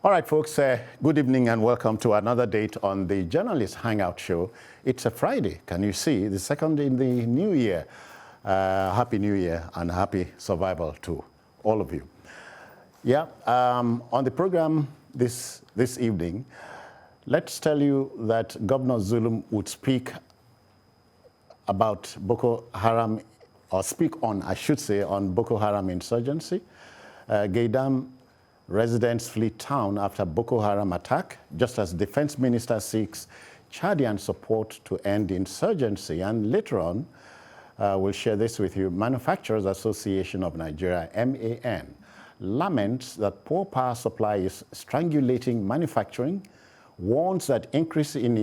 All right, folks, good evening and welcome to another date on the Journalist Hangout Show. It's a Friday, can you see? The second in the new year. Happy New Year and happy survival to all of you. Yeah, on the program this evening, let's tell you that Governor Zulum would speak about Boko Haram, or speak on, I should say, on Boko Haram insurgency. Geidam residents flee town after Boko Haram attack, just as Defense Minister seeks Chadian support to end insurgency. And later on, we'll share this with you. Manufacturers Association of Nigeria, MAN, laments that poor power supply is strangulating manufacturing, warns that increase in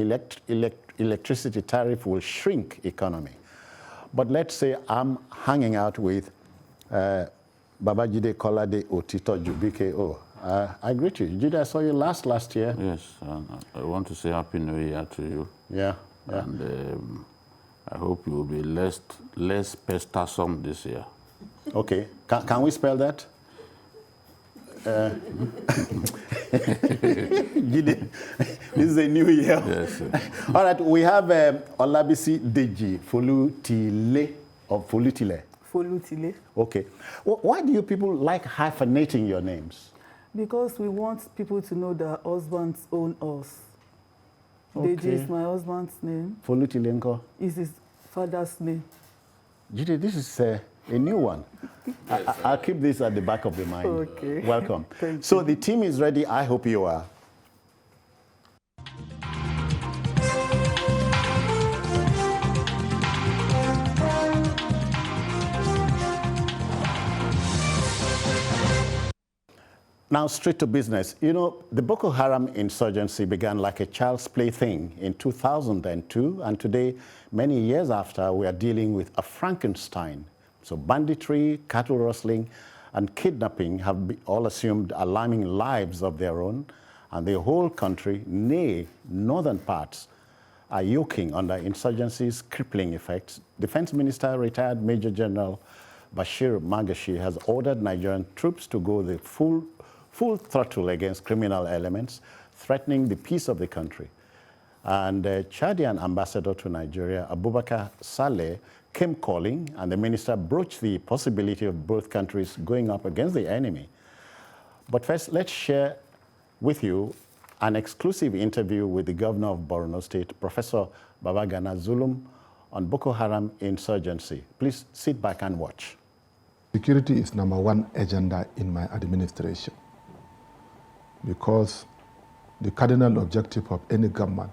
electricity tariff will shrink economy. But let's say I'm hanging out with Babajide Kolade Otito Jubike. I greet you. Jide, I saw you last year. Yes, I want to say Happy New Year to you. Yeah. And I hope you will be less pestersome this year. Okay. Can we spell that? Jide, this is a new year. Yes. All right, we have Olabisi Deji Folutile or Folutile. Folutile. Okay. Why do you people like hyphenating your names? Because we want people to know that husbands own us. Okay. Deji is my husband's name. Folutilenko Is his father's name. Jide, this is a new one. I'll keep this at the back of the mind. Okay. Welcome. Thank So you. the team is ready. I hope you are. Now, straight to business. You know, the Boko Haram insurgency began like a child's plaything in 2002, and today, many years after, we are dealing with a Frankenstein. So banditry, cattle rustling, and kidnapping have all assumed alarming lives of their own, and the whole country, nay, northern parts, are yoking under insurgency's crippling effects. Defense Minister, retired Major General Bashir Magashi, has ordered Nigerian troops to go the full throttle against criminal elements threatening the peace of the country. And Chadian ambassador to Nigeria, Abubakar Saleh, came calling, and the minister broached the possibility of both countries going up against the enemy. But first, let's share with you an exclusive interview with the governor of Borno State, Professor Babagana Zulum, on Boko Haram insurgency. Please sit back and watch. Security is number one agenda in my administration, because the cardinal objective of any government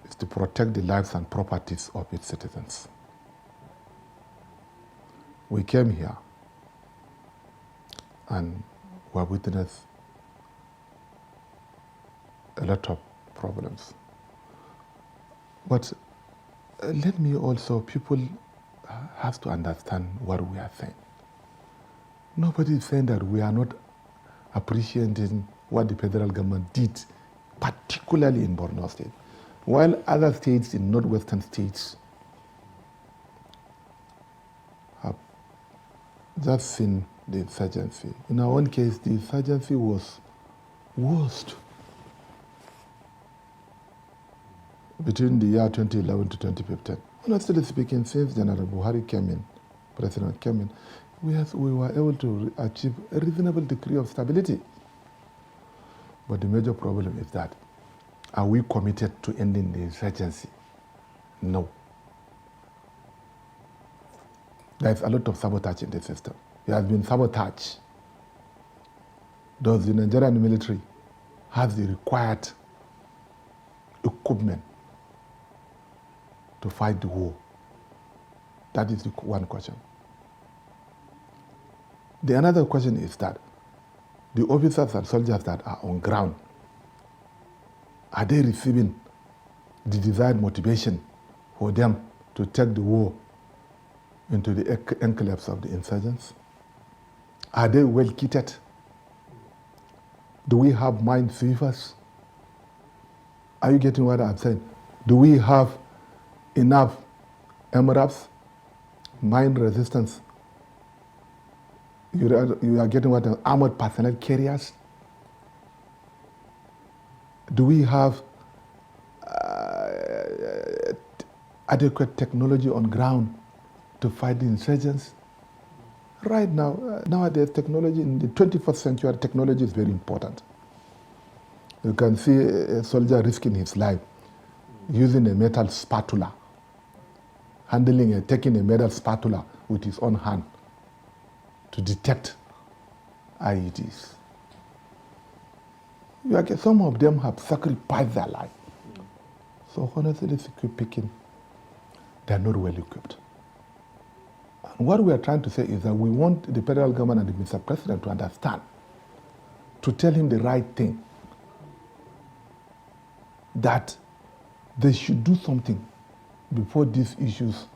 is to protect the lives and properties of its citizens. We came here and we have witnessed a lot of problems. But let me also, people have to understand what we are saying. Nobody is saying that we are not appreciating what the federal government did, particularly in Borno State. While other states in northwestern states have just seen the insurgency. In our own case, the insurgency was worst between the year 2011 to 2015. Honestly speaking, since General Buhari came in, President came in, we were able to achieve a reasonable degree of stability. But the major problem is that, are we committed to ending the insurgency? No. There's a lot of sabotage in the system. There has been sabotage. Does the Nigerian military have the required equipment to fight the war? That is the one question. The another question is that the officers and soldiers that are on ground, are they receiving the desired motivation for them to take the war into the enclaves of the insurgents? Are they well kitted? Do we have minesweepers? Are you getting what I'm saying? Do we have enough MRAPs, mine resistance? You are getting what armored personnel carriers? Do we have adequate technology on ground to fight the insurgents? Right now, nowadays, technology in the 21st century, technology is very important. You can see a soldier risking his life using a metal spatula, taking a metal spatula with his own hand to detect IEDs. Some of them have sacrificed their life. So honestly speaking, they're not well equipped. And what we are trying to say is that we want the federal government and the Mr. President to understand, to tell him the right thing, that they should do something before these issues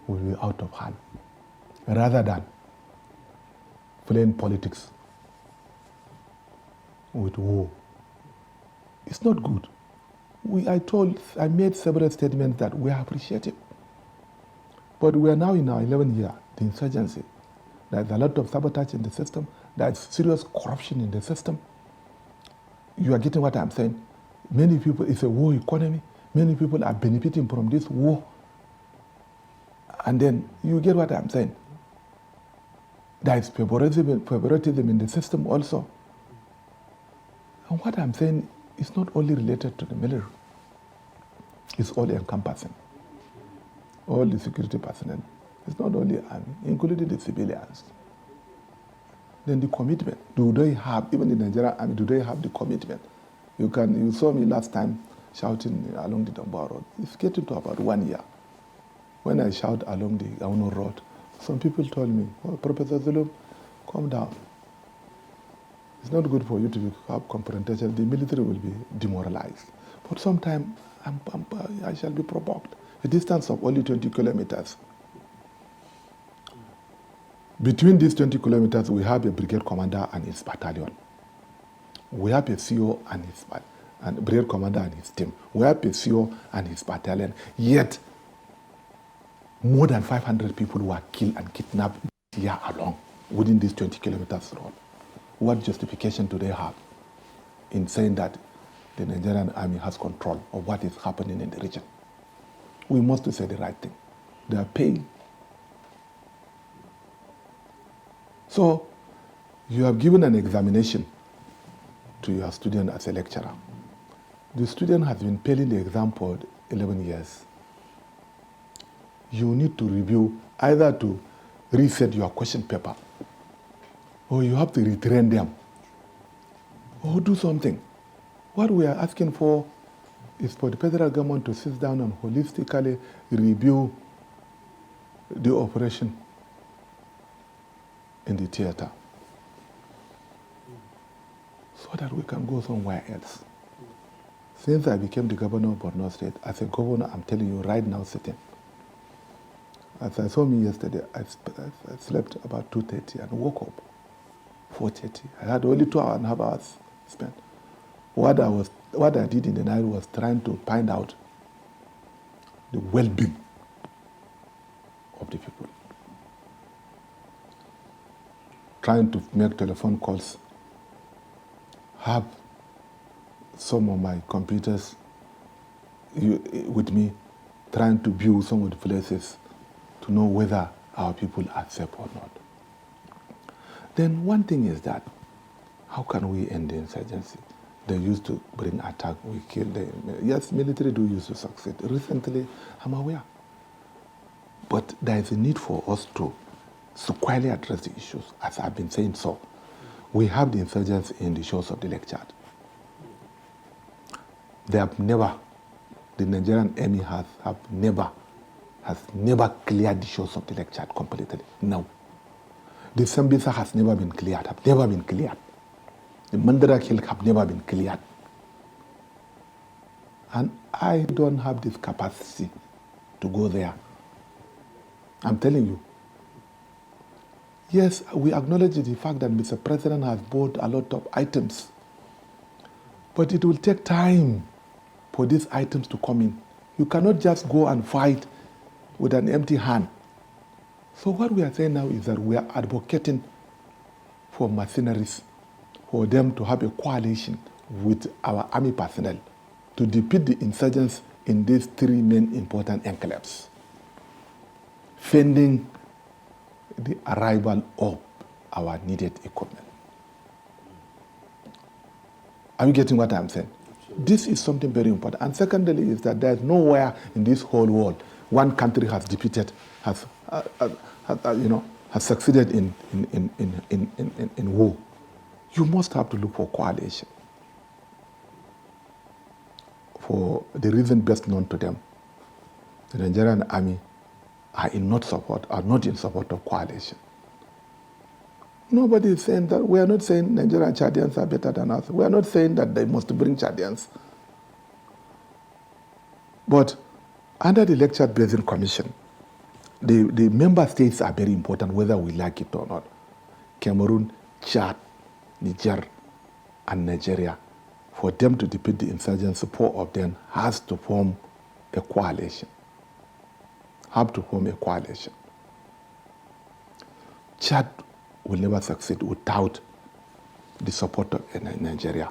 will be out of hand, rather than playing politics with war. It's not good. I made several statements that we appreciate it. But we are now in our 11th year, the insurgency. There's a lot of sabotage in the system. There's serious corruption in the system. You are getting what I'm saying? Many people, it's a war economy. Many people are benefiting from this war. And then you get what I'm saying? There is favoritism in the system also. And what I'm saying is not only related to the military. It's all encompassing. All the security personnel. It's not only army, including the civilians. Then the commitment. Do they have, even the Nigerian army, do they have the commitment? You saw me last time shouting along the Damboa Road. It's getting to about 1 year. When I shout along the Auno Road, some people told me, oh, Professor Zulum, calm down. It's not good for you to have confrontation. The military will be demoralized. But sometime I shall be provoked. A distance of only 20 kilometers. Between these 20 kilometers, we have a brigade commander and his battalion. We have a CO and his brigade commander and his team. We have a CO and his battalion. Yet, more than 500 people were killed and kidnapped this year alone within these 20 kilometers road. What justification do they have in saying that the Nigerian army has control of what is happening in the region? We must say the right thing. They are paying. So, you have given an examination to your student as a lecturer. The student has been failing the exam for 11 years. You need to review, either to reset your question paper, or you have to retrain them, or do something. What we are asking for is for the federal government to sit down and holistically review the operation in the theater, so that we can go somewhere else. Since I became the governor of Borno State, as a governor, I'm telling you right now, sitting. As I saw me yesterday, I slept about 2:30 and woke up 4:30. I had only 2.5 hours spent. What I did in the night was trying to find out the well-being of the people. Trying to make telephone calls, have some of my computers with me, trying to view some of the places to know whether our people are safe or not. Then one thing is that, how can we end the insurgency? They used to bring attack, we kill them. Yes, military do used to succeed. Recently, I'm aware. But there is a need for us to squarely address the issues, as I've been saying so. We have the insurgents in the shores of the Lake Chad. The Nigerian army has never cleared the shores of the Lake Chad completely. No. The Sambisa has never been cleared, The Mandara Hill have never been cleared. And I don't have this capacity to go there. I'm telling you. Yes, we acknowledge the fact that Mr. President has bought a lot of items. But it will take time for these items to come in. You cannot just go and fight with an empty hand. So what we are saying now is that we are advocating for mercenaries, for them to have a coalition with our army personnel to defeat the insurgents in these three main important enclaves, pending the arrival of our needed equipment. Are you getting what I'm saying? This is something very important. And secondly is that there's nowhere in this whole world one country has defeated, has succeeded in war. You must have to look for coalition. For the reason best known to them, the Nigerian army are not in support of coalition. Nobody is saying that. We are not saying Nigerian Chadians are better than us. We are not saying that they must bring Chadians. But under the Lectured Basin Commission, the member states are very important, whether we like it or not. Cameroon, Chad, Niger, and Nigeria. For them to defeat the insurgents, four of them has to form a coalition. Chad will never succeed without the support of Nigeria.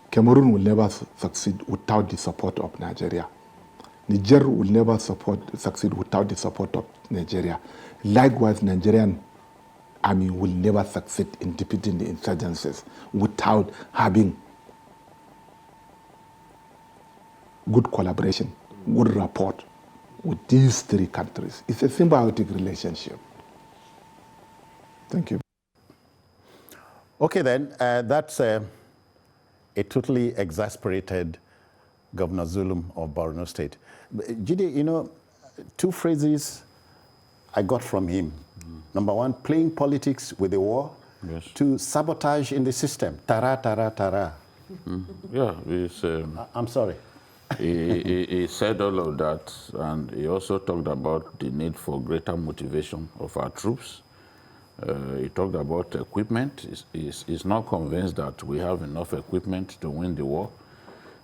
Cameroon will never succeed without the support of Nigeria. Niger will never succeed without the support of Nigeria. Likewise, Nigerian army will never succeed in defeating the insurgencies without having good collaboration, good rapport with these three countries. It's a symbiotic relationship. Thank you. Okay, then, that's a totally exasperated Governor Zulum of Borno State. Jide, two phrases I got from him. Number one, playing politics with the war. Yes. Two, sabotage in the system. Tara, tara, tara. Yeah, it's, I'm sorry. he said all of that, and he also talked about the need for greater motivation of our troops. He talked about equipment. He's not convinced that we have enough equipment to win the war.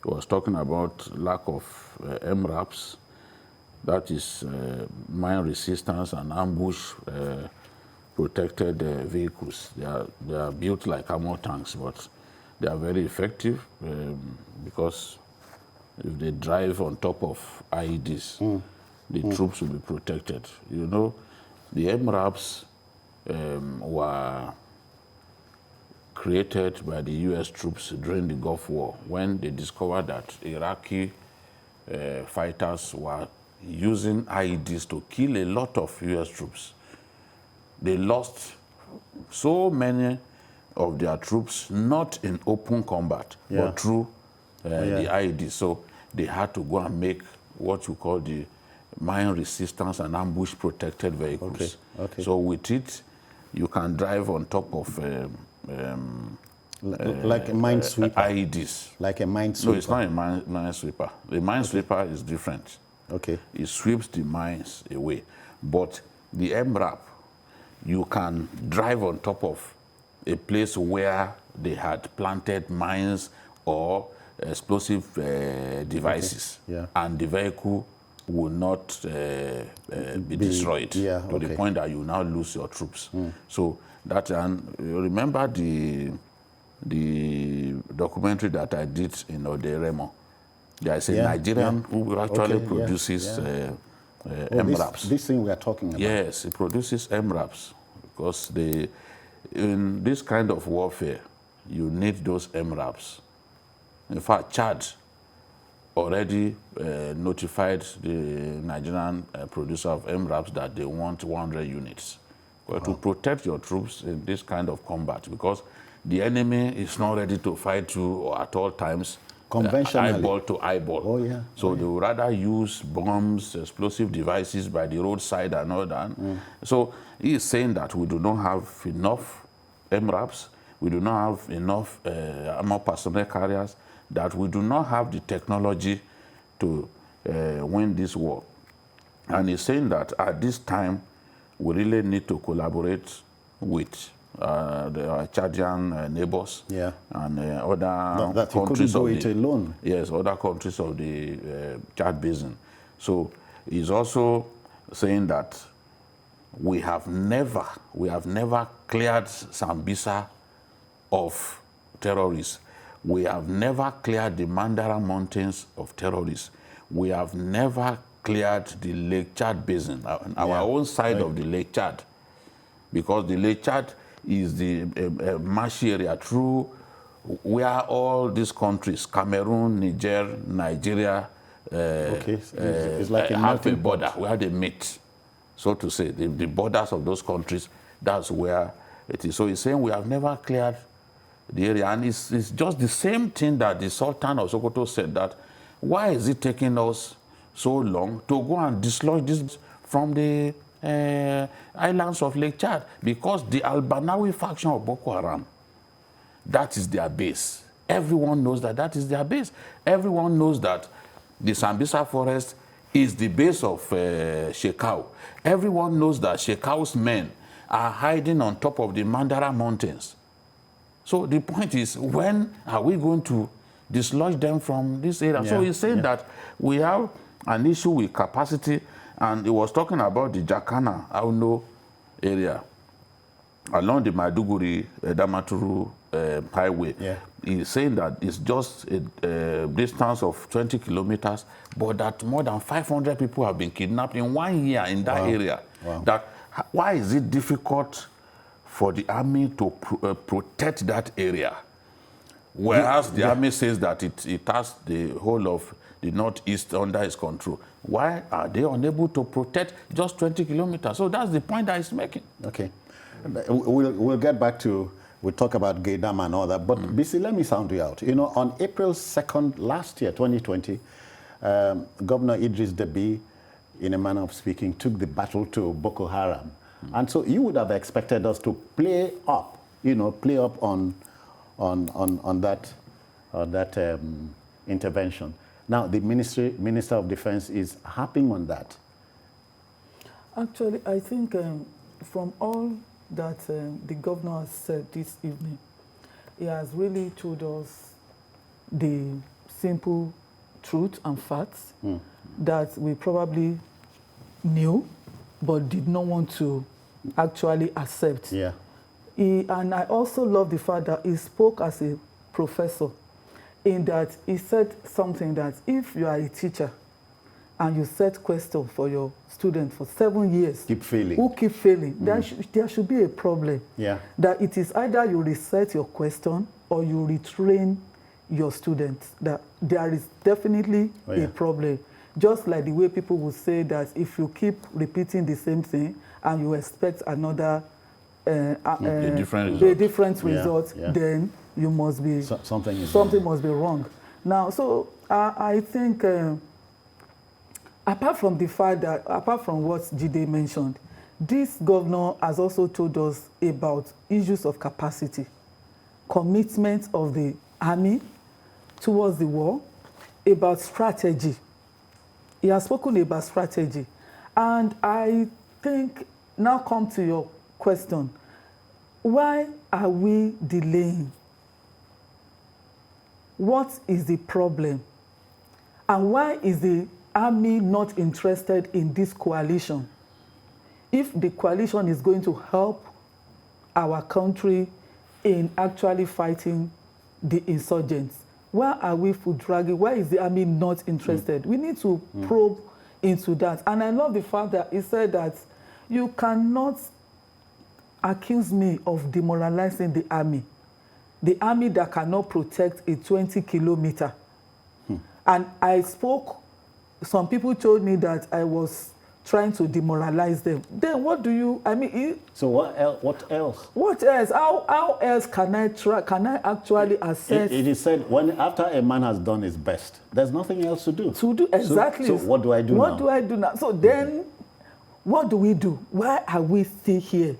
He was talking about lack of MRAPs, that is mine resistance and ambush protected vehicles. They are built like ammo tanks, but they are very effective because if they drive on top of IEDs, the troops will be protected. The MRAPs were created by the U.S. troops during the Gulf War when they discovered that Iraqi fighters were using IEDs to kill a lot of U.S. troops. They lost so many of their troops, not in open combat, but through the IEDs. So they had to go and make what you call the mine resistance and ambush protected vehicles. Okay. So with it, you can drive on top of like a minesweeper. IEDs. Like a minesweeper. No, it's not a minesweeper. The minesweeper is different. Okay. It sweeps the mines away. But the MRAP, you can drive on top of a place where they had planted mines or explosive devices, and the vehicle will not be destroyed to the point that you now lose your troops. So that, and you remember the documentary that I did in Oderemo. There is a Nigerian who actually produces MRAPs. This thing we are talking about. Yes, it produces MRAPs because in this kind of warfare, you need those MRAPs. In fact, Chad already notified the Nigerian producer of MRAPs that they want 100 units. Well, to protect your troops in this kind of combat, because the enemy is not ready to fight you at all times, conventionally, eyeball to eyeball. So they would rather use bombs, explosive devices by the roadside and all that. So he is saying that we do not have enough MRAPs, we do not have enough armor personnel carriers, that we do not have the technology to win this war. And he's saying that at this time, we really need to collaborate with the Chadian neighbors and other countries of the alone. Yes, other countries of the Chad Basin. So he's also saying that we have never cleared Sambisa of terrorists. We have never cleared the Mandara Mountains of terrorists. We have never cleared the Lake Chad Basin, our own side of the Lake Chad, because the Lake Chad is the marshy area through where all these countries, Cameroon, Niger, Nigeria, it's like a have a melting border pot. where they meet, so to say. The borders of those countries, that's where it is. So he's saying we have never cleared the area. And it's just the same thing that the Sultan of Sokoto said, that why is it taking us so long to go and dislodge this from the islands of Lake Chad? Because the Albanawi faction of Boko Haram, that is their base. Everyone knows that that is their base. Everyone knows that the Sambisa forest is the base of Shekau. Everyone knows that Shekau's men are hiding on top of the Mandara Mountains. So the point is, when are we going to dislodge them from this area? So he's saying that we have an issue with capacity, and he was talking about the Jakana Auno area along the Maiduguri Damaturu highway. He's saying that it's just a distance of 20 kilometers, but that more than 500 people have been kidnapped in 1 year in that area. That why is it difficult for the army to protect that area, whereas the army says that it has the whole of the northeast under its control? Why are they unable to protect just 20 kilometers? So that's the point that he's making. Okay. We'll get back to, we'll talk about Geidam and all that, but BC, let me sound you out. You know, on April 2nd last year, 2020, Governor Idris Deby, in a manner of speaking, took the battle to Boko Haram. And so you would have expected us to play up, on that intervention. Now the Minister of Defense is harping on that. Actually, I think from all that the governor has said this evening, he has really told us the simple truth and facts that we probably knew, but did not want to actually accept. And I also love the fact that he spoke as a professor, in that he said something that if you are a teacher and you set questions for your students for 7 years, who keep failing, there should be a problem. That it is either you reset your question or you retrain your students. That there is definitely a problem. Just like the way people would say that if you keep repeating the same thing and you expect another a different result, then you must be something must be wrong. Now, so I think apart from the fact that, apart from what Jide mentioned, this governor has also told us about issues of capacity, commitment of the army towards the war, about strategy. He has spoken about strategy. And I think, now come to your question, why are we delaying? What is the problem? And why is the army not interested in this coalition? If the coalition is going to help our country in actually fighting the insurgents, why are we dragging? Why is the army not interested? We need to probe into that. And I love the fact that he said that you cannot accuse me of demoralizing the army that cannot protect a 20-kilometer. And I spoke, some people told me that I was trying to demoralize them. Then what do you, so what else? What else? How else can I try? Can I actually assess? It is said, after a man has done his best, there's nothing else to do. Exactly. So what do I do now? What do I do now? So then, what do we do? Why are we still here?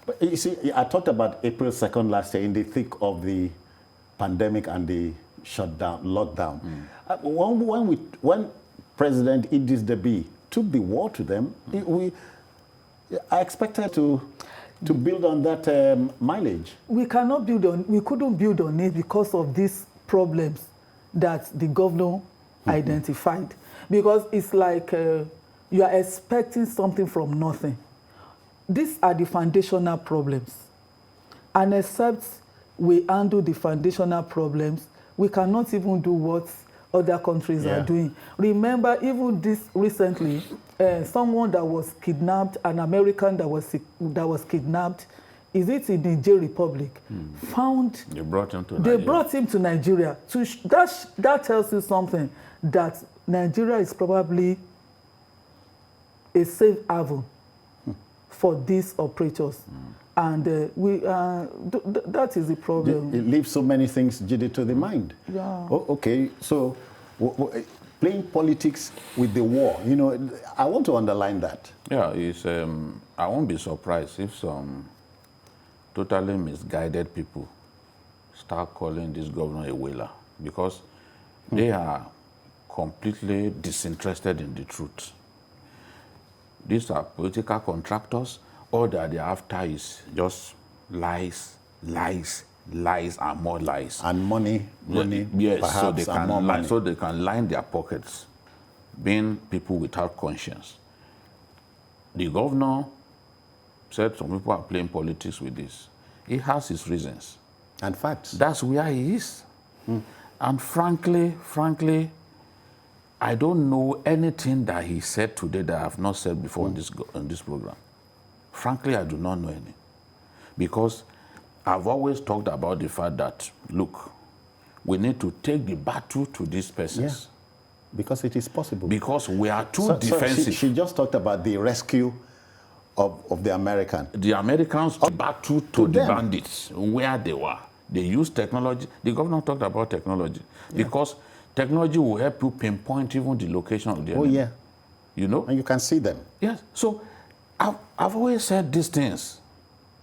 But you see, I talked about April 2nd last year in the thick of the pandemic and the lockdown. When President Idris Deby took the war to them, I expected to build on that mileage. We couldn't build on it because of these problems that the governor identified. Because it's like you are expecting something from nothing. These are the foundational problems. And except we handle the foundational problems, we cannot even do what other countries are doing. Remember, even this recently, someone that was kidnapped, an American that was kidnapped, is it in the Niger Republic, found... They brought him to Nigeria. They brought him to Nigeria. That tells you something, that Nigeria is probably a safe haven for these operators. And that is the problem. It leaves so many things, Jide, to the mind. Yeah. Oh, okay, so playing politics with the war, you know, I want to underline that. Yeah, it's, I won't be surprised if some totally misguided people start calling this governor a whaler, because they are completely disinterested in the truth. These are political contractors. All that they're after is just lies, lies, lies, and more lies. And money, yes, perhaps, so they can and more money. So they can line their pockets, being people without conscience. The governor said some people are playing politics with this. He has his reasons. And facts. That's where he is. And frankly, I don't know anything that he said today that I have not said before in this program. Frankly, I do not know any. Because I've always talked about the fact that, look, we need to take the battle to these persons. Yeah, because it is possible. Because we are too defensive. She just talked about the rescue of the American. The Americans battle to the bandits where they were. They use technology. The governor talked about technology. Because technology will help you pinpoint even the location of the enemy. Oh, yeah. You know? And you can see them. Yes. So I've always said these things.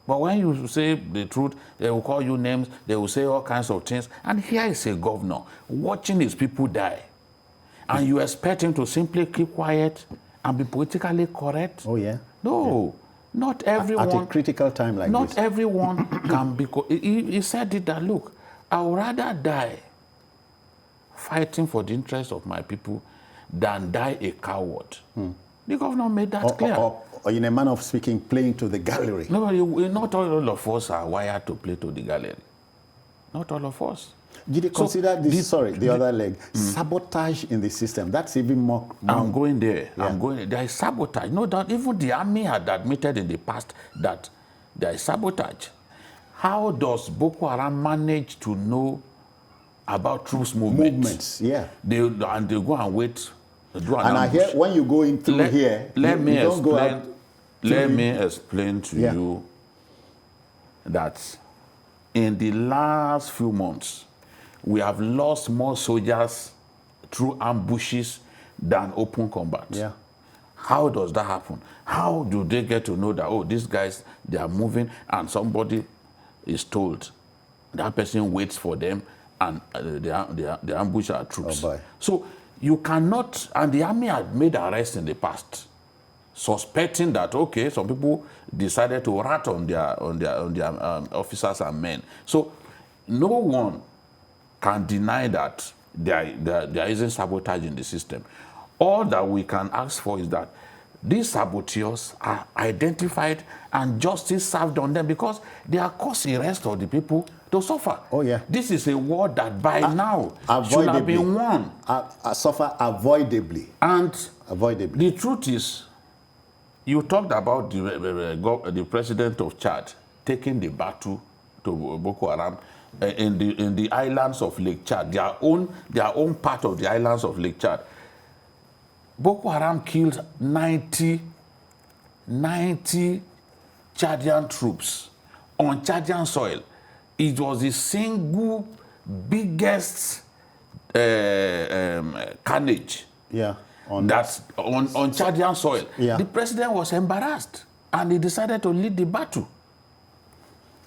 But when you say the truth, they will call you names, they will say all kinds of things. And here is a governor watching his people die. And you expect him to simply keep quiet and be politically correct? Oh, yeah. No. Not everyone. At a critical time like this. Not everyone can be... He said it that, look, I would rather die fighting for the interests of my people than die a coward. The governor made that clear. Or in a manner of speaking, playing to the gallery. No, not all of us are wired to play to the gallery. Not all of us. Did you consider the other leg, sabotage in the system? That's even more... I'm going there. Yeah. I'm going there. There is sabotage. No doubt, even the army had admitted in the past that there is sabotage. How does Boko Haram manage to know about troops movements? Yeah. They go and wait. And I hear when you go in through here, let me don't go out. Let me explain to you that in the last few months, we have lost more soldiers through ambushes than open combat. Yeah. How does that happen? How do they get to know that, oh, these guys, they are moving, and somebody is told, that person waits for them, and they ambush our troops. Oh, boy. So you cannot, and the army had made arrests in the past, suspecting that, okay, some people decided to rat on their officers and men. So no one can deny that there isn't sabotage in the system. All that we can ask for is that these saboteurs are identified and justice served on them, because they are causing the rest of the people to suffer. Oh, yeah. This is a war that by now should have Avoidably. been won. Suffer avoidably. And Avoidably. the truth is, you talked about the president of Chad taking the battle to Boko Haram in the islands of Lake Chad, their own part of the islands of Lake Chad. Boko Haram killed 90 Chadian troops on Chadian soil. It was the single biggest carnage. Yeah. On Chadian soil. Yeah. The president was embarrassed, and he decided to lead the battle.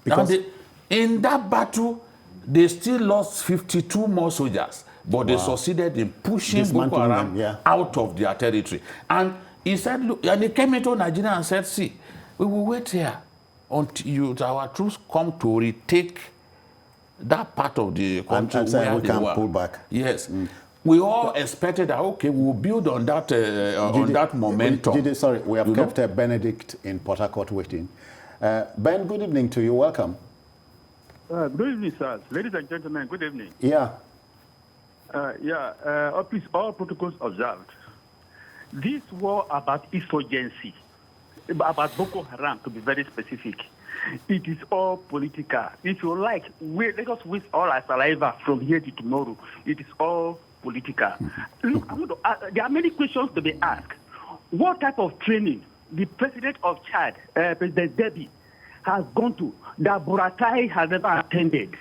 Because in that battle, they still lost 52 more soldiers, but they succeeded in pushing Boko Haram out of their territory. And he said, look, and he came into Nigeria and said, see, we will wait here until our troops come to retake that part of the country where we they can were. pull back. Yes. We all expected that, okay, we'll build on that momentum. Sorry, we have kept Benedict in Port Harcourt waiting. Ben, good evening to you. Welcome. Good evening, sir. Ladies and gentlemen, good evening. Yeah. Please, all protocols observed. This war about insurgency, about Boko Haram, to be very specific, it is all political. If you like, let us waste all our saliva from here to tomorrow. It is all political. Look, there are many questions to be asked. What type of training the president of Chad, President Deby, has gone to that Buratai has never attended?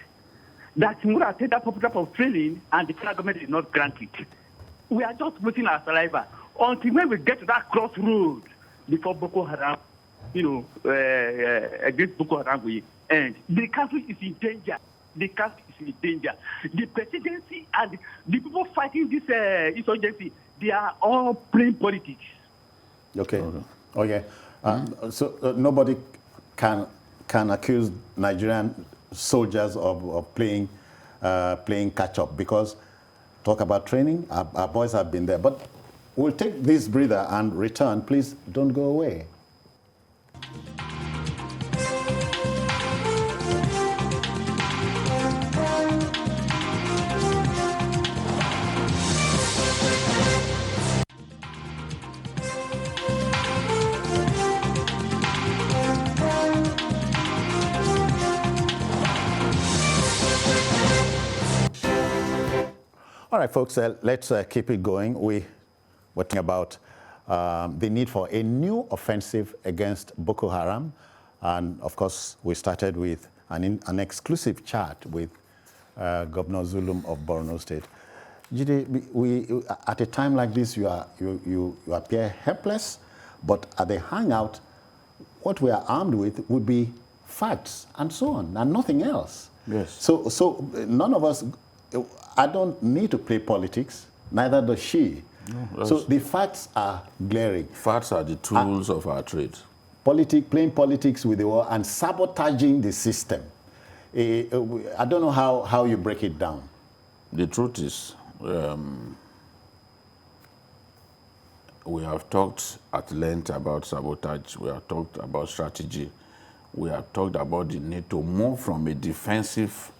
That he would attend that type of training, and the federal government did not grant it. We are just wasting our saliva until when we get to that crossroad before Boko Haram, against Boko Haram we end. The country is in danger. The country is in danger. The presidency and the people fighting this insurgency, they are all playing politics. Okay. Okay. So nobody can accuse Nigerian soldiers of playing catch up, because talk about training, our boys have been there. But we'll take this breather and return. Please don't go away. All right, folks, let's keep it going. We're talking about the need for a new offensive against Boko Haram. And of course, we started with an exclusive chat with Governor Zulum of Borno State. Jide, at a time like this, you appear helpless, but at the hangout, what we are armed with would be facts and so on, and nothing else. Yes. So none of us, I don't need to play politics, neither does she. No, so the facts are glaring. Facts are the tools of our trade. Playing politics with the war and sabotaging the system. I don't know how you break it down. The truth is, we have talked at length about sabotage. We have talked about strategy. We have talked about the need to move from a defensive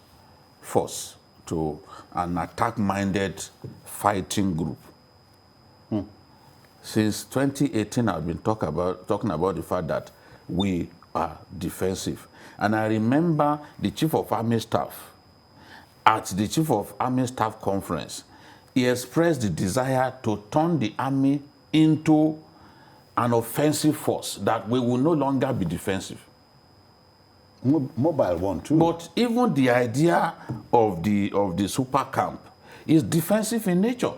force to an attack-minded fighting group. Since 2018, I've been talking about the fact that we are defensive. And I remember the Chief of Army Staff, at the Chief of Army Staff conference, he expressed the desire to turn the army into an offensive force, that we will no longer be defensive. Mobile one too. But even the idea of the super camp is defensive in nature.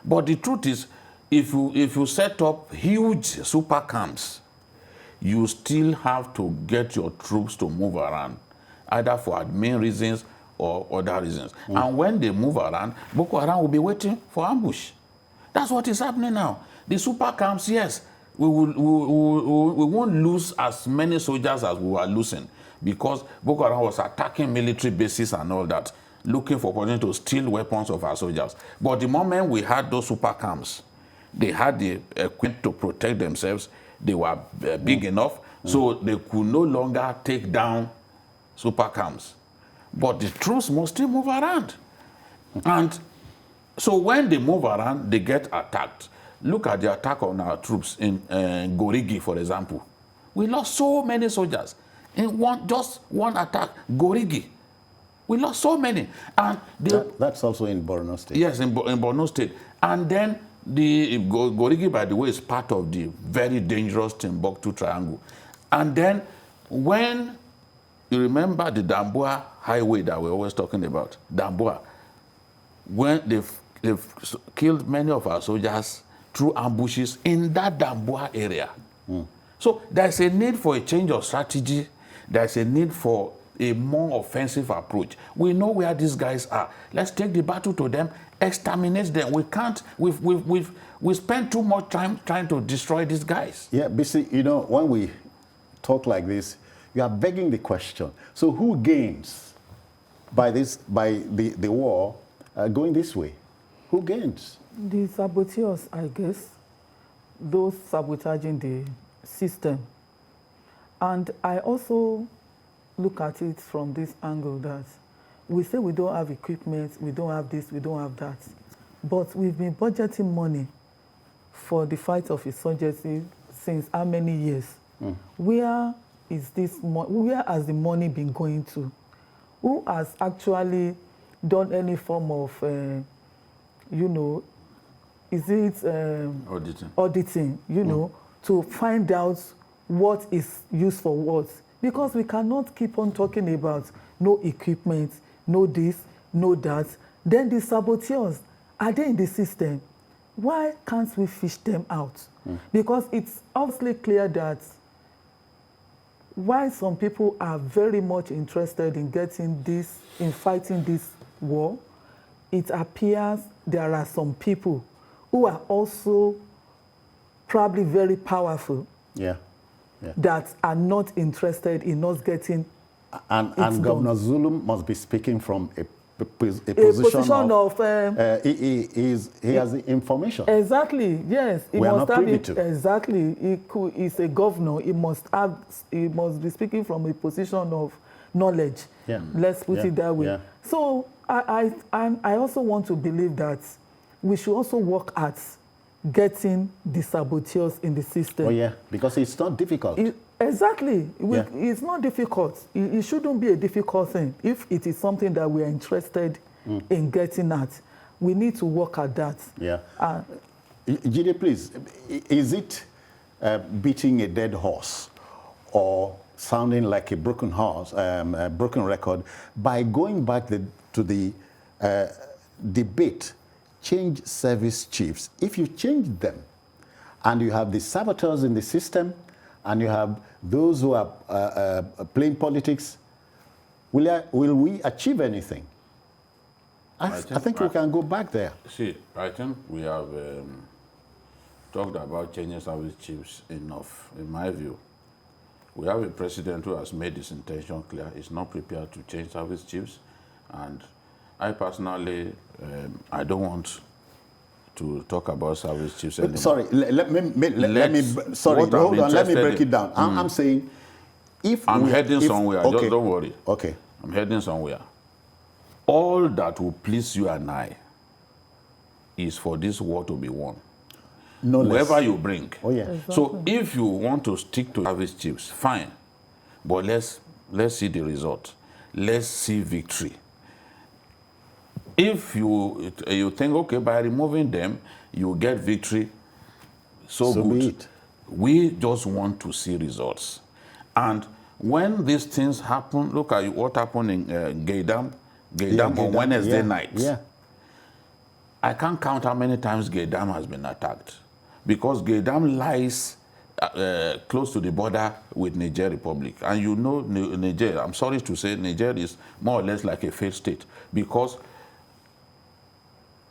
But the truth is, if you set up huge super camps, you still have to get your troops to move around, either for admin reasons or other reasons. And when they move around, Boko Haram will be waiting for ambush. That's what is happening now. The super camps, yes, we won't lose as many soldiers as we were losing, because Boko Haram was attacking military bases and all that, looking for opportunity to steal weapons of our soldiers. But the moment we had those super camps, they had the equipment to protect themselves. They were big enough, so they could no longer take down super camps. But the troops must still move around. And so when they move around, they get attacked. Look at the attack on our troops in Gorigi, for example. We lost so many soldiers in just one attack, Gorigi. We lost so many. And that's also in Borno State. Yes, in Borno State. And then the Gorigi, by the way, is part of the very dangerous Timbuktu Triangle. And then when you remember the Damboa highway that we're always talking about, Damboa, when they've killed many of our soldiers through ambushes in that Damboa area. So there's a need for a change of strategy. There's a need for a more offensive approach. We know where these guys are. Let's take the battle to them, exterminate them. We can't, we spend too much time trying to destroy these guys. Yeah, BC, when we talk like this, you are begging the question. So who gains by the war going this way? Who gains? The saboteurs, I guess, those sabotaging the system. And I also look at it from this angle that we say we don't have equipment, we don't have this, we don't have that. But we've been budgeting money for the fight of insurgency since how many years? Where is this? Where has the money been going to? Who has actually done any form of, you know, is it auditing, you know, to find out what is used for what? Because we cannot keep on talking about no equipment, no this, no that. Then the saboteurs, are they in the system? Why can't we fish them out? Because it's obviously clear that while some people are very much interested in getting this, in fighting this war, it appears there are some people who are also probably very powerful that are not interested in us getting And Governor Zulum must be speaking from a position of he has the information. Exactly, yes. We are not privy to. Exactly. He's a governor. He must be speaking from a position of knowledge. Yeah. Let's put it that way. Yeah. So I also want to believe that we should also work at getting the saboteurs in the system. Oh yeah, because it's not difficult. Exactly. It's not difficult. It shouldn't be a difficult thing. If it is something that we are interested in getting at, we need to work at that. Yeah. Geidam, please, is it beating a dead horse or sounding like a broken horse, a broken record, by going back to the debate, change service chiefs? If you change them and you have the saboteurs in the system and you have those who are playing politics, will we achieve anything? I think we can go back there. See, I think we have talked about changing service chiefs enough, in my view. We have a president who has made his intention clear. He's not prepared to change service chiefs. And I personally, I don't want to talk about service chiefs anymore. Sorry, let me break it down. I'm saying, if I'm heading somewhere, okay, just don't worry. Okay. I'm heading somewhere. All that will please you and I is for this war to be won. No Whoever less. you bring. Oh yeah. Exactly. So if you want to stick to service chiefs, fine. But let's see the result. Let's see victory. If you think, okay, by removing them, you get victory, so good. Be it. We just want to see results. And when these things happen, look at what happened in Geidam on Wednesday night. Yeah. I can't count how many times Geidam has been attacked, because Geidam lies close to the border with Niger Republic. And you know Niger, I'm sorry to say, Niger is more or less like a failed state, because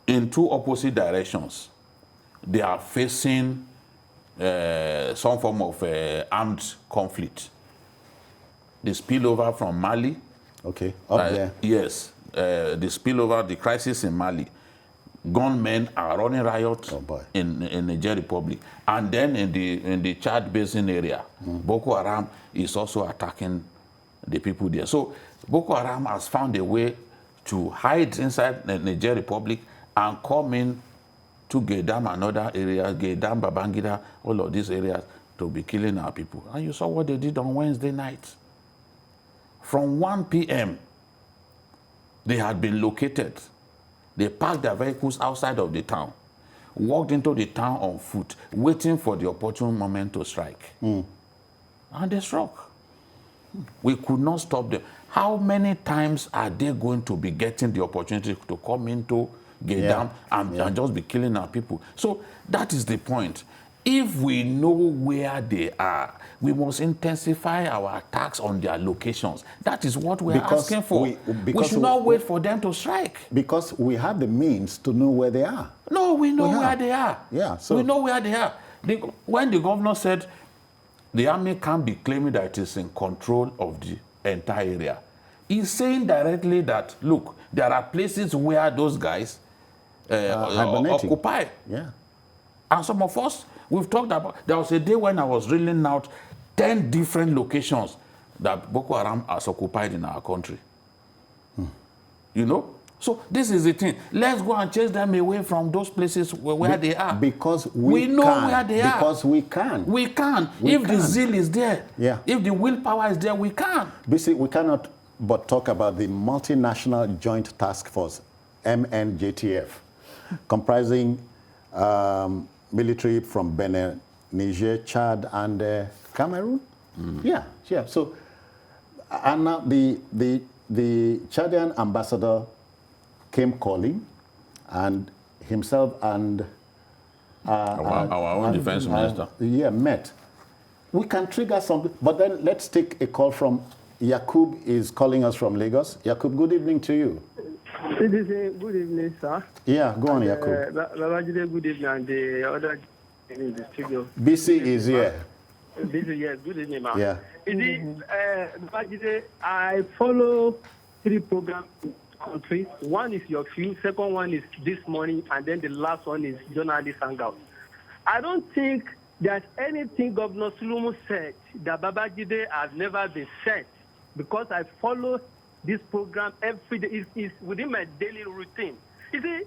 in two opposite directions, they are facing some form of armed conflict. The spillover from Mali. Okay, up there. Yes, the spillover, the crisis in Mali. Gunmen are running riot in Niger Republic. And then in the Chad Basin area, Boko Haram is also attacking the people there. So Boko Haram has found a way to hide inside the Niger Republic and come in to Geidam and other areas, Geidam, Babangida, all of these areas, to be killing our people. And you saw what they did on Wednesday night. From 1 p.m., they had been located. They parked their vehicles outside of the town, walked into the town on foot, waiting for the opportune moment to strike. And they struck. We could not stop them. How many times are they going to be getting the opportunity to come into Geidam and just be killing our people? So that is the point. If we know where they are, we must intensify our attacks on their locations. That is what we are asking for. We should not wait for them to strike. Because we have the means to know where they are. No, we know where they are. Yeah, so we know where they are. When the governor said the army can't be claiming that it is in control of the entire area, he's saying directly that, look, there are places where those guys occupy. Yeah. And some of us, we've talked about, there was a day when I was reeling out 10 different locations that Boko Haram has occupied in our country. You know? So this is the thing. Let's go and chase them away from those places where they are. Because we know where they are. Because we can. We can. If the zeal is there, if the willpower is there, we can. BC, we cannot but talk about the Multinational Joint Task Force, MNJTF, comprising military from Benin, Niger, Chad, and Cameroon. Yeah. So, and now the Chadian ambassador came calling, and himself and our own defense minister met. We can trigger something, but then let's take a call from Yakub. Is calling us from Lagos. Yakub, good evening to you. Good evening, sir. Yeah, go on, Yakub. Babajide, good evening, and the other in the studio. BC is here. BC, yes, good evening, ma'am. Yeah. Babajide, I follow 3 programs in the country. One is Your View, second one is This Morning, and then the last one is Journalist Hangout. I don't think there's anything Governor Zulum said that Babajide has never been said, because I follow this program every day. It's within my daily routine. You see,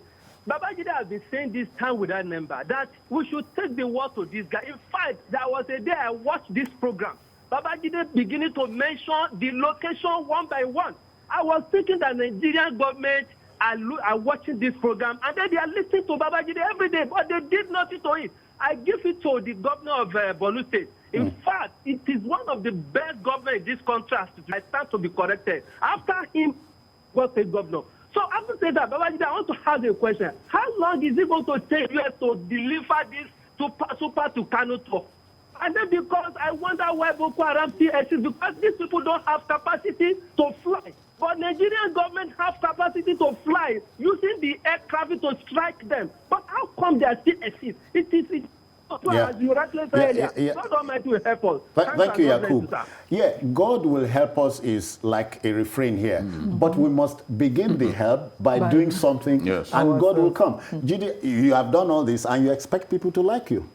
Babajide has been saying this time without number that we should take the word to this guy. In fact, there was a day I watched this program. Babajide beginning to mention the location one by one. I was thinking that Nigerian government are watching this program, and then they are listening to Babajide every day, but they did nothing to it. I give it to the governor of Borno State. In fact, it is one of the best governors in this country. I stand to be corrected. After him was a governor. So after saying that, Babajide, I want to ask a question. How long is it going to take US to deliver this super to Kano talk? And then because I wonder why Boko Haram still exists, because these people don't have capacity to fly. But Nigerian government have capacity to fly using the aircraft to strike them. But how come they still exist? It is as you rightly said earlier. God Almighty will help us. Thank you, Yakub. Yeah, God will help us is like a refrain here. But we must begin the help by doing something, and God will come. Gidi, you have done all this, and you expect people to like you.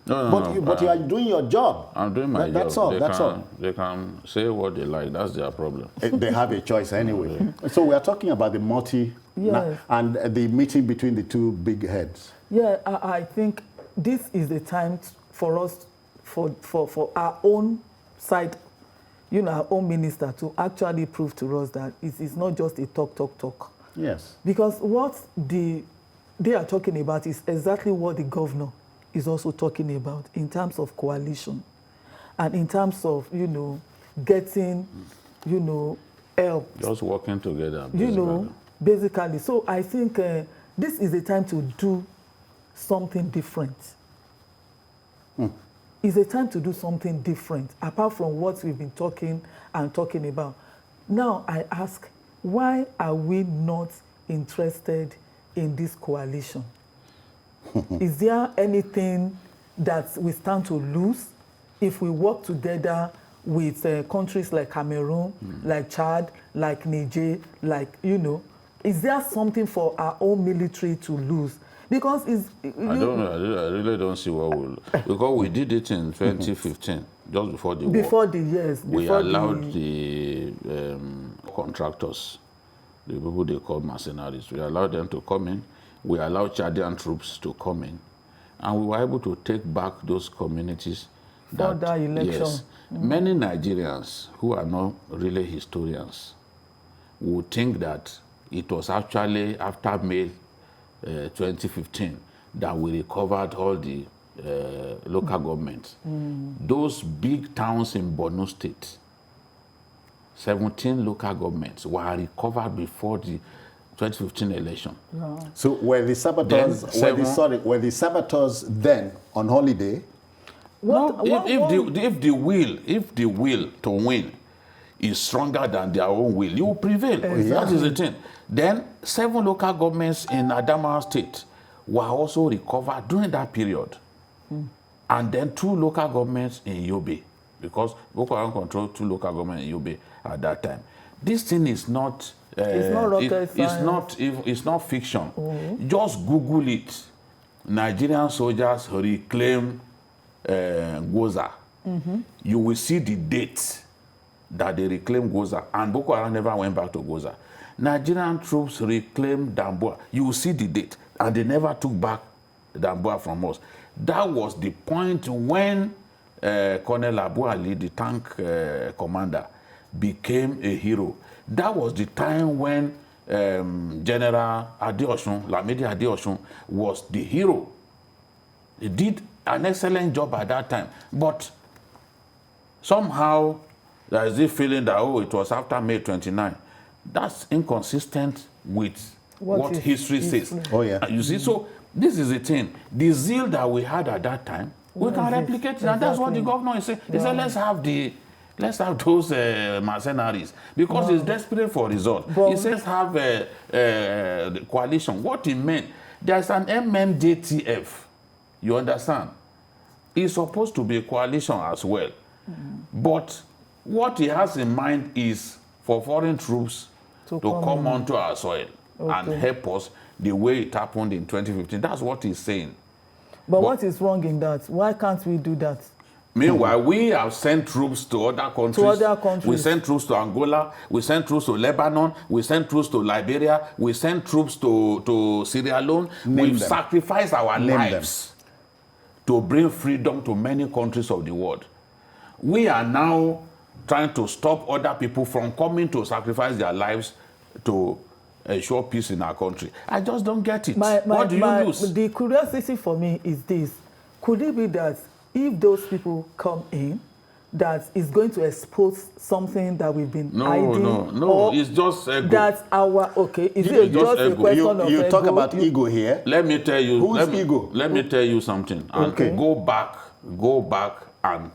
But you are doing your job. I'm doing my job. That's all. They can say what they like. That's their problem. They have a choice anyway. So we are talking about the and the meeting between the 2 big heads. Yeah, I think this is the time for us, for our own side, our own minister to actually prove to us that it's not just a talk. Yes. Because what they are talking about is exactly what the governor is also talking about in terms of coalition and in terms of, getting, help. Just working together. Basically. So I think this is a time to do something different. It's a time to do something different, apart from what we've been talking about. Now I ask, why are we not interested in this coalition? Is there anything that we stand to lose if we work together with countries like Cameroon, like Chad, like Niger, is there something for our own military to lose? Because I don't know. I really don't see what we'll... Because we did it in 2015, just before the war. Before the years. We allowed the contractors, the people they call mercenaries, we allowed them to come in. We allowed Chadian troops to come in. And we were able to take back those communities. For that election. Yes. Many Nigerians who are not really historians would think that it was actually after May 2015 that we recovered all the local governments. Those big towns in Borno State, 17 local governments were recovered before the 2015 election. No. So were the saboteurs then on holiday? If the will to win is stronger than their own will, you will prevail. That is the thing. Then 7 local governments in Adamawa State were also recovered during that period. And then 2 local governments in Yobe, because Boko Haram controlled 2 local governments in Yobe at that time. This thing is not... it's not rocket science. It's not fiction. Just Google it. Nigerian soldiers reclaim Goza. You will see the date that they reclaimed Goza, and Boko Haram never went back to Goza. Nigerian troops reclaimed Damboa. You will see the date, and they never took back Damboa from us. That was the point when Colonel Abu Ali, the tank commander, became a hero. That was the time when General Adeosun, Lamidi Adeosun, was the hero. He did an excellent job at that time. But somehow there is this feeling that, oh, it was after May 29. That's inconsistent with what history says. Oh, yeah. You see, so this is the thing. The zeal that we had at that time, we can replicate it. And that's what the governor is saying. He said, let's have those mercenaries, because he's desperate for results. He says have the coalition. What he meant, there's an MMJTF. You understand? It's supposed to be a coalition as well. But what he has in mind is for foreign troops to come onto our soil and help us the way it happened in 2015. That's what he's saying. But what is wrong in that? Why can't we do that? Meanwhile, we have sent troops to other countries. We sent troops to Angola. We sent troops to Lebanon. We sent troops to Liberia. We sent troops to Sierra Leone. We've sacrificed our lives to bring freedom to many countries of the world. We are now trying to stop other people from coming to sacrifice their lives to ensure peace in our country. I just don't get it. What do you lose? The curiosity for me is this. Could it be that if those people come in, that is going to expose something that we've been hiding? No, it's just ego. That's our, is it just a question of ego? You talk about ego here. Let me tell you. Who's ego? Let me tell you something. And go back and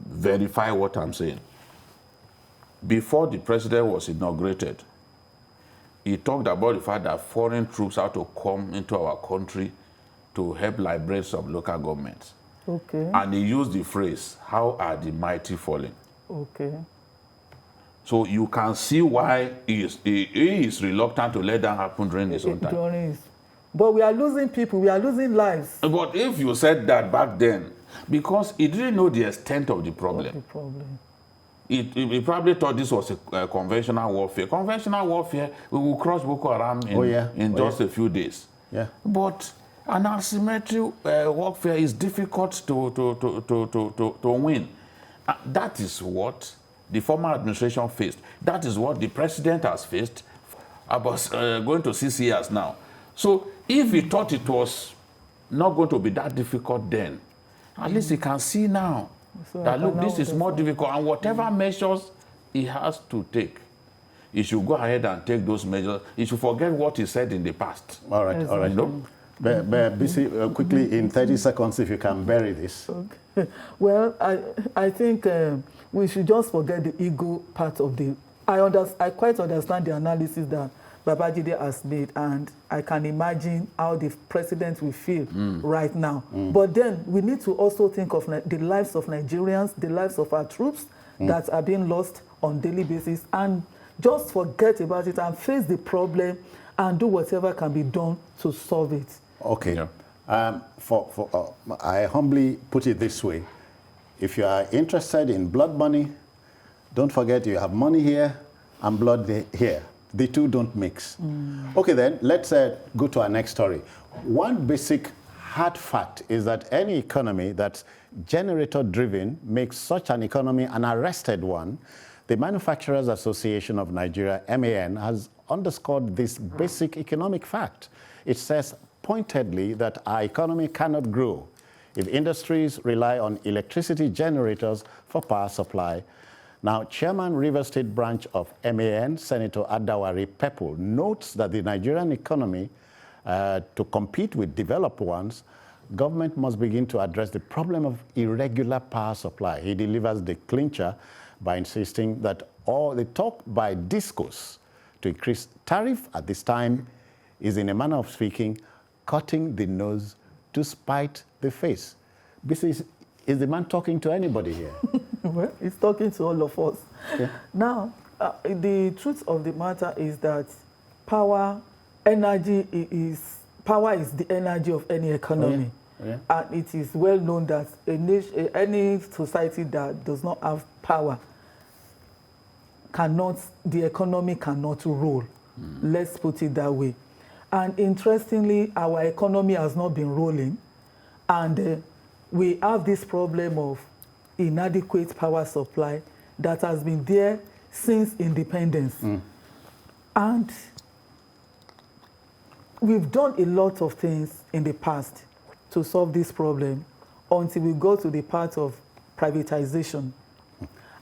verify what I'm saying. Before the president was inaugurated, he talked about the fact that foreign troops have to come into our country to help liberate some local governments. And he used the phrase, "How are the mighty falling?" So you can see why he is reluctant to let that happen during his own time. But we are losing people, we are losing lives. But if you said that back then, because he didn't know the extent of the problem. He probably thought this was a conventional warfare. Conventional warfare, we will crush Boko Haram in just a few days. But an asymmetric warfare is difficult to win. That is what the former administration faced. That is what the president has faced about going to 6 years now. So if he thought it was not going to be that difficult then, at least he can see now that, look, this is more difficult, and whatever measures he has to take, he should go ahead and take those measures. He should forget what he said in the past. All right. You know? BC, quickly, in 30 seconds, if you can bury this. Well, I think we should just forget the ego part of the... I quite understand the analysis that Babajide has made, and I can imagine how the president will feel right now. But then we need to also think of the lives of Nigerians, the lives of our troops that are being lost on a daily basis, and just forget about it and face the problem and do whatever can be done to solve it. Okay. I humbly put it this way. If you are interested in blood money, don't forget you have money here and blood here. The two don't mix. Okay, then, let's go to our next story. One basic hard fact is that any economy that's generator-driven makes such an economy an arrested one. The Manufacturers Association of Nigeria, MAN, has underscored this basic economic fact. It says pointedly that our economy cannot grow if industries rely on electricity generators for power supply. Now, Chairman River State branch of MAN, Senator Adawari Pepple, notes that the Nigerian economy, to compete with developed ones, government must begin to address the problem of irregular power supply. He delivers the clincher by insisting that all the talk by discourse to increase tariff at this time is, in a manner of speaking, cutting the nose to spite the face. This is the man talking to anybody here? Well, he's talking to all of us. Now, the truth of the matter is that power is the energy of any economy. And it is well known that any society that does not have power the economy cannot roll. Let's put it that way. And interestingly, our economy has not been rolling. And we have this problem of inadequate power supply that has been there since independence. And we've done a lot of things in the past to solve this problem until we go to the part of privatization.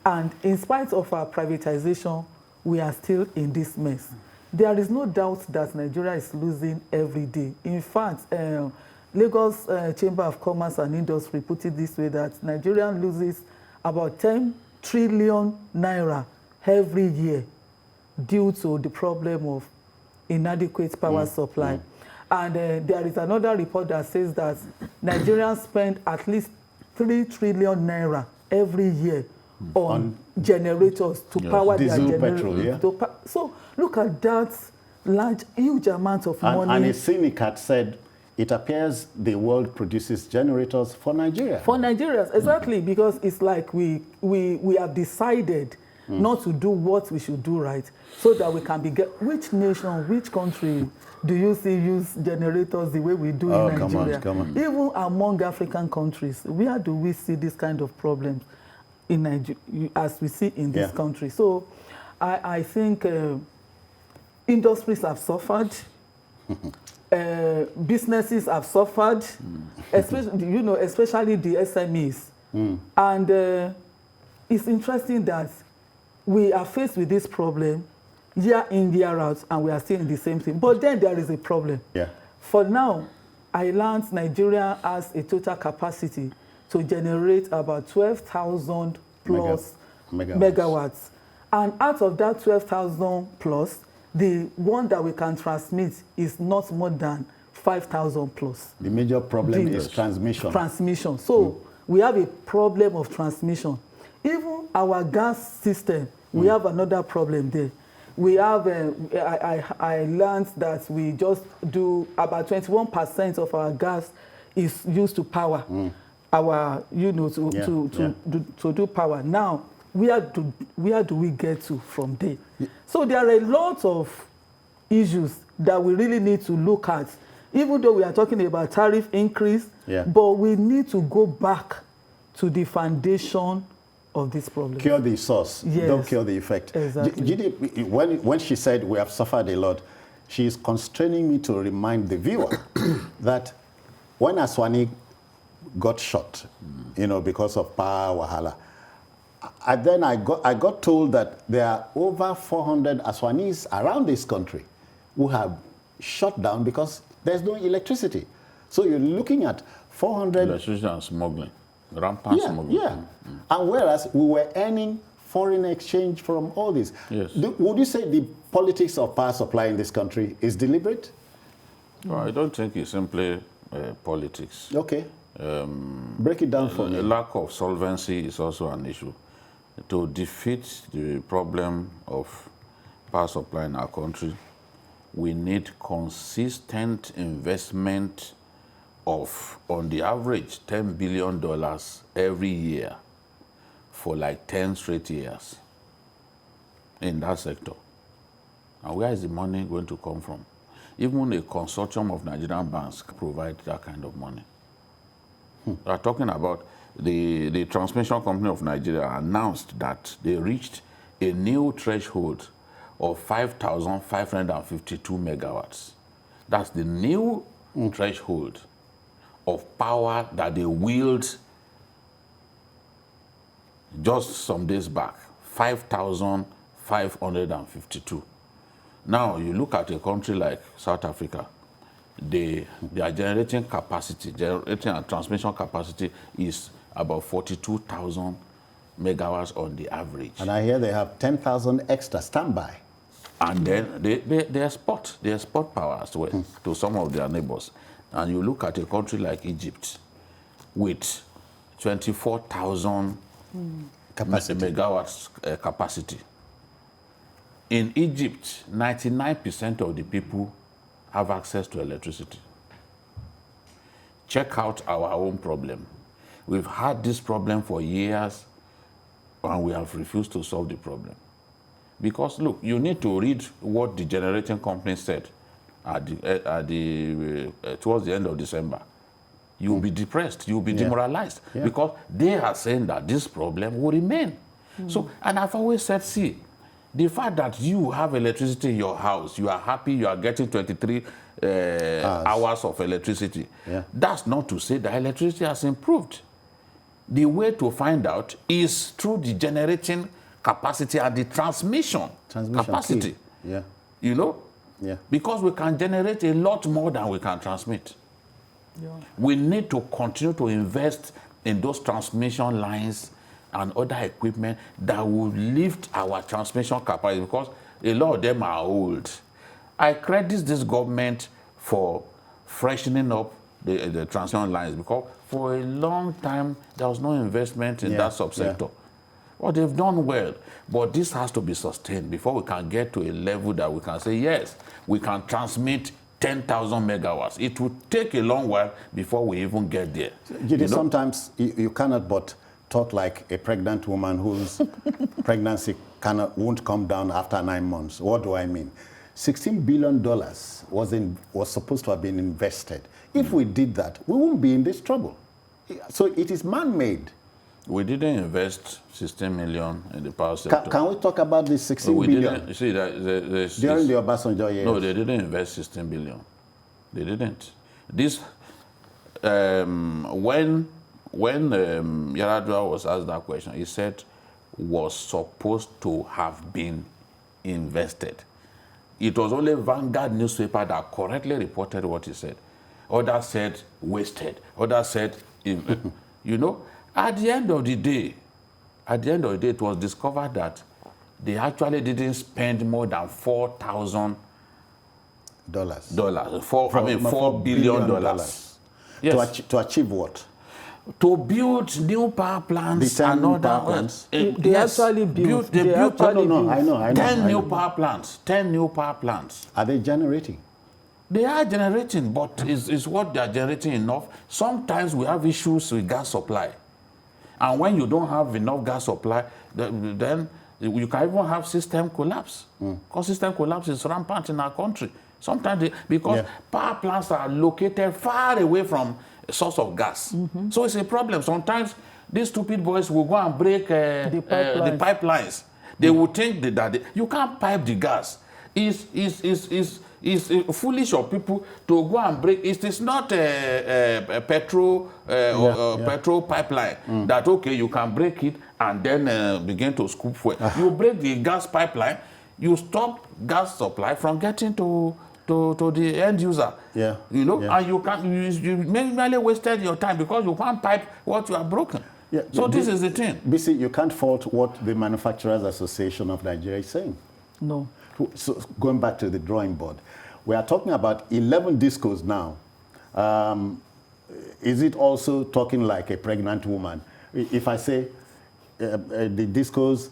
And in spite of our privatization, we are still in this mess. There is no doubt that Nigeria is losing every day. In fact, Lagos Chamber of Commerce and Industry put it this way, that Nigeria loses about 10 trillion naira every year due to the problem of inadequate power supply. And there is another report that says that Nigerians spend at least 3 trillion naira every year on generators to power their generators. So look at that huge amount of money. And a cynic had said, it appears the world produces generators for Nigeria. For Nigerians, exactly, because it's like we have decided not to do what we should do right, so that we can be which nation, which country do you see use generators the way we do in Nigeria? Come on. Even among African countries, where do we see this kind of problems in Nigeria as we see in this country? So I think industries have suffered. Businesses have suffered, especially the SMEs. And it's interesting that we are faced with this problem year in, year out, and we are still in the same thing. But then there is a problem. For now, I learned Nigeria has a total capacity to generate about 12,000 plus megawatts. And out of that 12,000 plus, the one that we can transmit is not more than 5,000 plus. The major problem is transmission. So we have a problem of transmission. Even our gas system, we have another problem there. We have, I learned that we just do about 21% of our gas is used to power our, to do power. Now, where do we get to from there? So there are a lot of issues that we really need to look at, even though we are talking about tariff increase, but we need to go back to the foundation of this problem. Cure the source, don't cure the effect. Exactly. When she said we have suffered a lot, she is constraining me to remind the viewer that when Aswani got shot, because of power wahala, then I got told that there are over 400 Aswanis around this country who have shut down because there's no electricity. So you're looking at 400... Electricity and smuggling, rampant smuggling. And whereas we were earning foreign exchange from all this. Would you say the politics of power supply in this country is deliberate? Well, I don't think it's simply politics. Okay. Break it down for me. Lack of solvency is also an issue. To defeat the problem of power supply in our country, we need consistent investment of, on the average, $10 billion every year for like 10 straight years in that sector. And where is the money going to come from? Even a consortium of Nigerian banks provide that kind of money. We are talking about the Transmission Company of Nigeria announced that they reached a new threshold of 5,552 megawatts. That's the new threshold of power that they wheeled just some days back, 5,552. Now, you look at a country like South Africa, their generating and transmission capacity is about 42,000 megawatts on the average. And I hear they have 10,000 extra standby. And then they export power as well to some of their neighbors. And you look at a country like Egypt with 24,000 megawatts capacity. In Egypt, 99% of the people have access to electricity. check out our own problem. We've had this problem for years, and we have refused to solve the problem. Because, look, you need to read what the generating company said towards the end of December. You'll be depressed, you'll be demoralized, because they are saying that this problem will remain. So, and I've always said, see, the fact that you have electricity in your house, you are happy, you are getting 23 hours of electricity, that's not to say that electricity has improved. The way to find out is through the generating capacity and the transmission capacity. Yeah. You know? Yeah. Because we can generate a lot more than we can transmit. Yeah. We need to continue to invest in those transmission lines and other equipment that will lift our transmission capacity, because a lot of them are old. I credit this government for freshening up the transmission lines, because for a long time there was no investment in that subsector. Well, they've done well, but this has to be sustained before we can get to a level that we can say, yes, we can transmit 10,000 megawatts. It will take a long while before we even get there. Sometimes you cannot but talk like a pregnant woman whose pregnancy won't come down after 9 months. What do I mean? $16 billion was supposed to have been invested. If we did that, we wouldn't be in this trouble. So it is man-made. We didn't invest 16 million in the power sector. Can we talk about the 16 billion? Didn't, you see, during the Obasanjo years? No, they didn't invest 16 billion. They didn't. This, when Yaradua was asked that question, he said was supposed to have been invested. It was only Vanguard newspaper that correctly reported what he said. Others said wasted. Others said, you know, at the end of the day, it was discovered that they actually didn't spend more than $4,000. $4 billion. Yes. To achieve what? To build new power plants and other power plants. They actually built. They built. I know. 10 new power plants. 10 new power plants. Are they generating? They are generating, but is what they are generating enough? Sometimes we have issues with gas supply. And when you don't have enough gas supply, then you can even have system collapse. Because system collapse is rampant in our country. Sometimes, because power plants are located far away from a source of gas. So it's a problem. Sometimes these stupid boys will go and break the pipelines. They will think that you can't pipe the gas. It's foolish of people to go and break. It is not a petrol pipeline that, okay, you can break it and then begin to scoop fuel. You break the gas pipeline, you stop gas supply from getting to the end user. You know, and you merely wasted your time because you can't pipe what you have broken. So this is the thing. BC, you can't fault what the Manufacturers Association of Nigeria is saying. No. So going back to the drawing board, we are talking about 11 discos now. Is it also talking like a pregnant woman? If I say the discos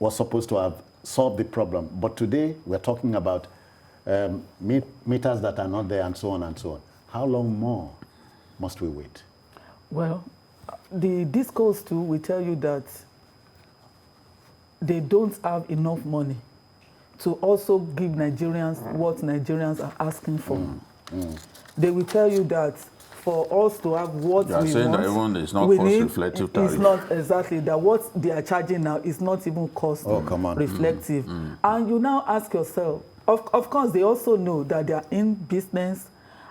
was supposed to have solved the problem, but today we're talking about meters that are not there and so on and so on. How long more must we wait? Well, the discos too will tell you that they don't have enough money to also give Nigerians what Nigerians are asking for. They will tell you that for us to have what we want, that even it's not cost-reflective tariff. It's not exactly that. What they are charging now is not even cost-reflective. And you now ask yourself, of course, they also know that they are in business,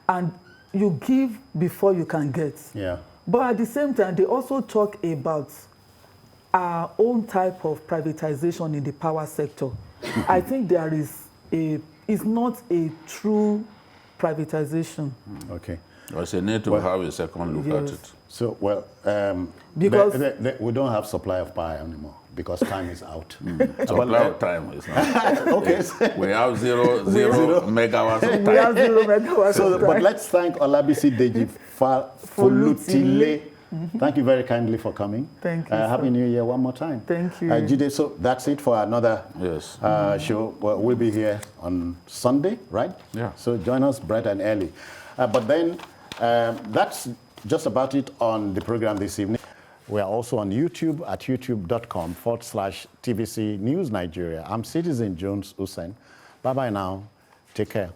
and you give before you can get. But at the same time, they also talk about our own type of privatization in the power sector. I think there is it's not a true privatization. Okay. There's a need to have a second look at it. So, well, because we don't have supply of power anymore because time is out. Supply of time is not. Okay. We have zero megawatts of time. We have 0 megawatts of time. But let's thank Olabisi Deji Folutile. Thank you very kindly for coming. Thank you. Happy New Year one more time. Thank you. Jide, so that's it for another show. Well, we'll be here on Sunday, right? Yeah. So join us bright and early. But then That's just about it on the program this evening. We are also on YouTube at youtube.com/TVC News Nigeria. I'm Citizen Jones Hussein. Bye-bye now. Take care.